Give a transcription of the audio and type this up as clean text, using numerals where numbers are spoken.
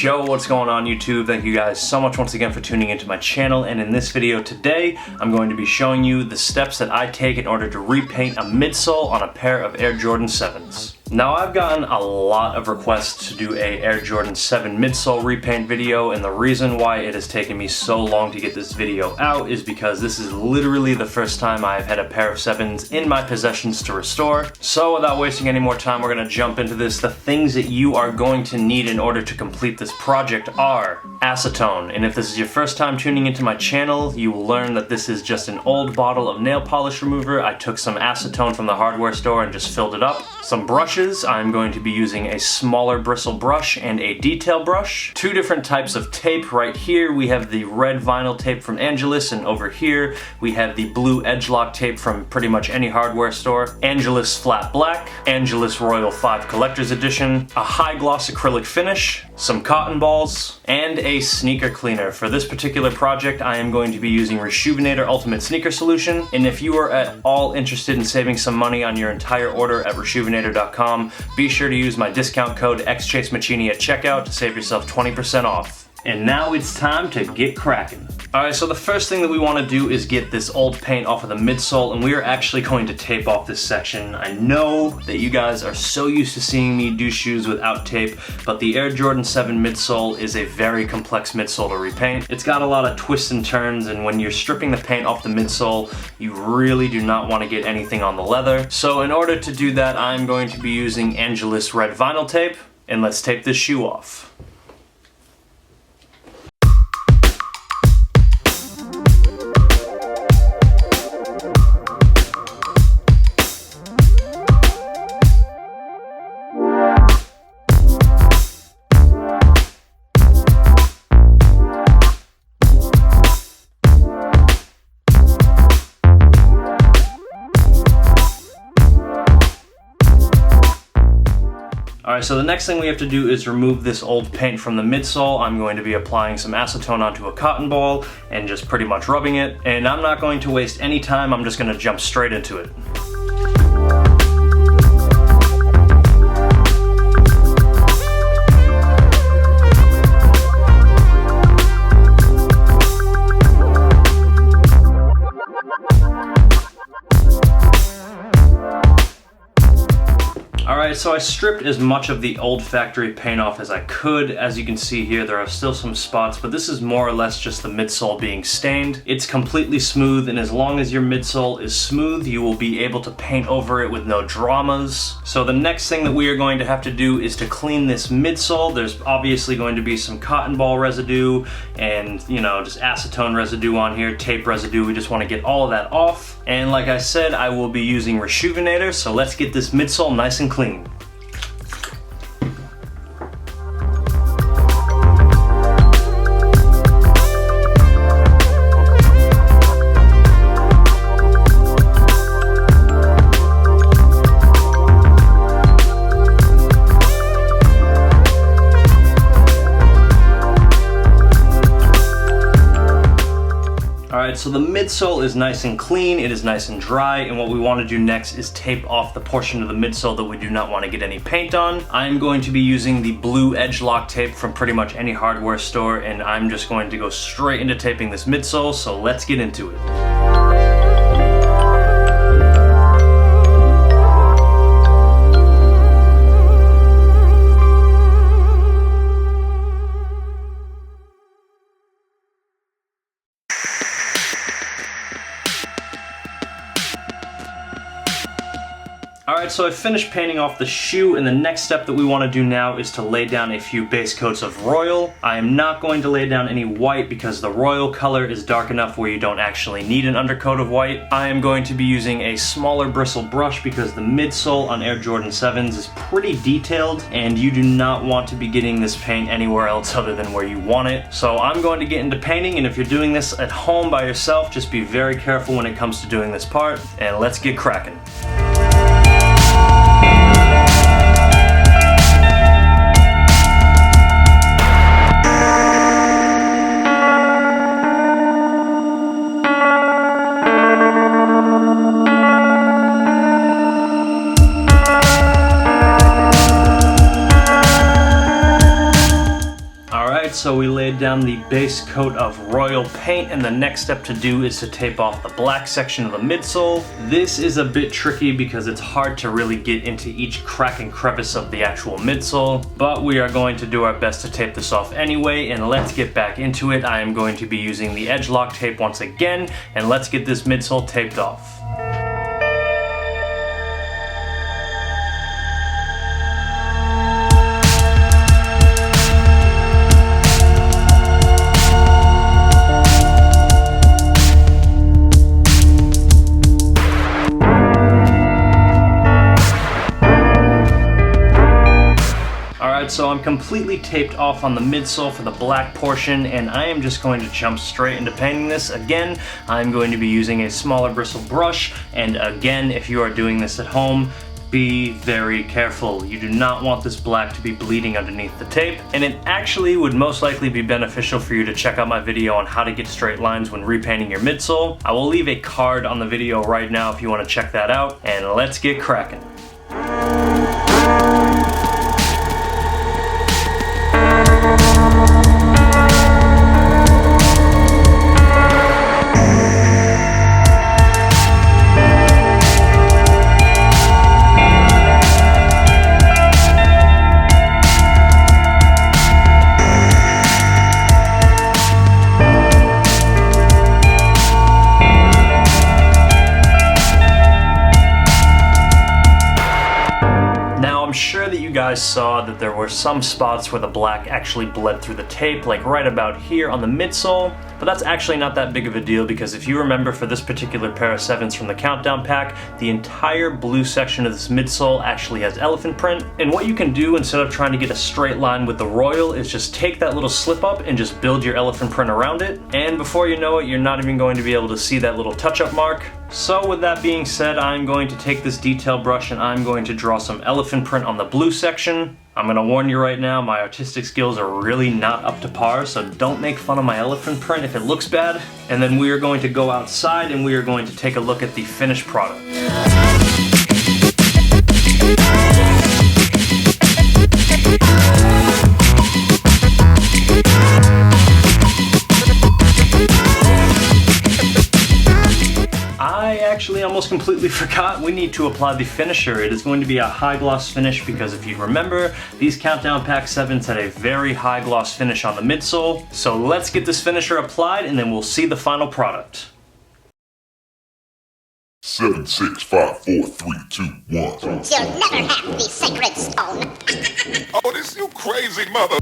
Yo, what's going on YouTube? Thank you guys so much once again for tuning into my channel, and in this video today I'm going to be showing you the steps that I take in order to repaint a midsole on a pair of Air Jordan 7s. Now, I've gotten a lot of requests to do a Air Jordan 7 midsole repaint video, and the reason why it has taken me so long to get this video out is because this is literally the first time I've had a pair of 7s in my possessions to restore. So without wasting any more time, we're going to jump into this. The things that you are going to need in order to complete this project are acetone, and if this is your first time tuning into my channel, you will learn that this is just an old bottle of nail polish remover. I took some acetone from the hardware store and just filled it up. Some brushes. I'm going to be using a smaller bristle brush and a detail brush. Two different types of tape. Right here we have the red vinyl tape from Angelus, and over here we have the blue edge lock tape from pretty much any hardware store. Angelus Flat Black, Angelus Royal 5 Collector's Edition, a high gloss acrylic finish, some cotton balls, and a sneaker cleaner. For this particular project I am going to be using Reshoevn8r Ultimate Sneaker Solution, and if you are at all interested in saving some money on your entire order at Reshoevn8r.com, be sure to use my discount code xChaseMaccini at checkout to save yourself 20% off. And now it's time to get cracking. Alright, so the first thing that we want to do is get this old paint off of the midsole, and we are actually going to tape off this section. I know that you guys are so used to seeing me do shoes without tape, but the Air Jordan 7 midsole is a very complex midsole to repaint. It's got a lot of twists and turns, and when you're stripping the paint off the midsole, you really do not want to get anything on the leather. So in order to do that, I'm going to be using Angelus red vinyl tape, and let's tape this shoe off. Alright, so the next thing we have to do is remove this old paint from the midsole. I'm going to be applying some acetone onto a cotton ball and just pretty much rubbing it. And I'm not going to waste any time, I'm just going to jump straight into it. Alright, so I stripped as much of the old factory paint off as I could. As you can see here, there are still some spots, but this is more or less just the midsole being stained. It's completely smooth, and as long as your midsole is smooth, you will be able to paint over it with no dramas. So the next thing that we are going to have to do is to clean this midsole. There's obviously going to be some cotton ball residue and, you know, just acetone residue on here, tape residue. We just want to get all of that off. And like I said, I will be using Reshoevn8r, so let's get this midsole nice and clean. Alright, so the midsole is nice and clean, it is nice and dry, and what we want to do next is tape off the portion of the midsole that we do not want to get any paint on. I'm going to be using the blue edge lock tape from pretty much any hardware store, and I'm just going to go straight into taping this midsole, so let's get into it. Alright, so I finished painting off the shoe, and the next step that we want to do now is to lay down a few base coats of Royal. I am not going to lay down any white because the Royal color is dark enough where you don't actually need an undercoat of white. I am going to be using a smaller bristle brush because the midsole on Air Jordan 7s is pretty detailed, and you do not want to be getting this paint anywhere else other than where you want it. So I'm going to get into painting, and if you're doing this at home by yourself, just be very careful when it comes to doing this part, and let's get cracking. so we laid down the base coat of royal paint, and the next step to do is to tape off the black section of the midsole. This is a bit tricky because it's hard to really get into each crack and crevice of the actual midsole, but we are going to do our best to tape this off anyway, and let's get back into it. I am going to be using the edge lock tape once again, and let's get this midsole taped off. So I'm completely taped off on the midsole for the black portion, and I am just going to jump straight into painting this. Again, I'm going to be using a smaller bristle brush, and again, if you are doing this at home, be very careful. You do not want this black to be bleeding underneath the tape, and it actually would most likely be beneficial for you to check out my video on how to get straight lines when repainting your midsole. I will leave a card on the video right now if you want to check that out, and let's get cracking. You guys saw that there were some spots where the black actually bled through the tape, like right about here on the midsole, but that's actually not that big of a deal because if you remember for this particular pair of 7s from the countdown pack, the entire blue section of this midsole actually has elephant print, and what you can do instead of trying to get a straight line with the royal is just take that little slip up and just build your elephant print around it, and before you know it, you're not even going to be able to see that little touch-up mark. So with that being said, I'm going to take this detail brush and I'm going to draw some elephant print on the blue section. I'm going to warn you right now, my artistic skills are really not up to par, so don't make fun of my elephant print if it looks bad. And then we are going to go outside and we are going to take a look at the finished product. I actually almost completely forgot we need to apply the finisher. It is going to be a high gloss finish because if you remember, these Countdown Pack 7s had a very high gloss finish on the midsole. So let's get this finisher applied and then we'll see the final product. 7, 6, 5, 4, 3, 2, 1. You'll never have the sacred stone. Oh, this you crazy mother...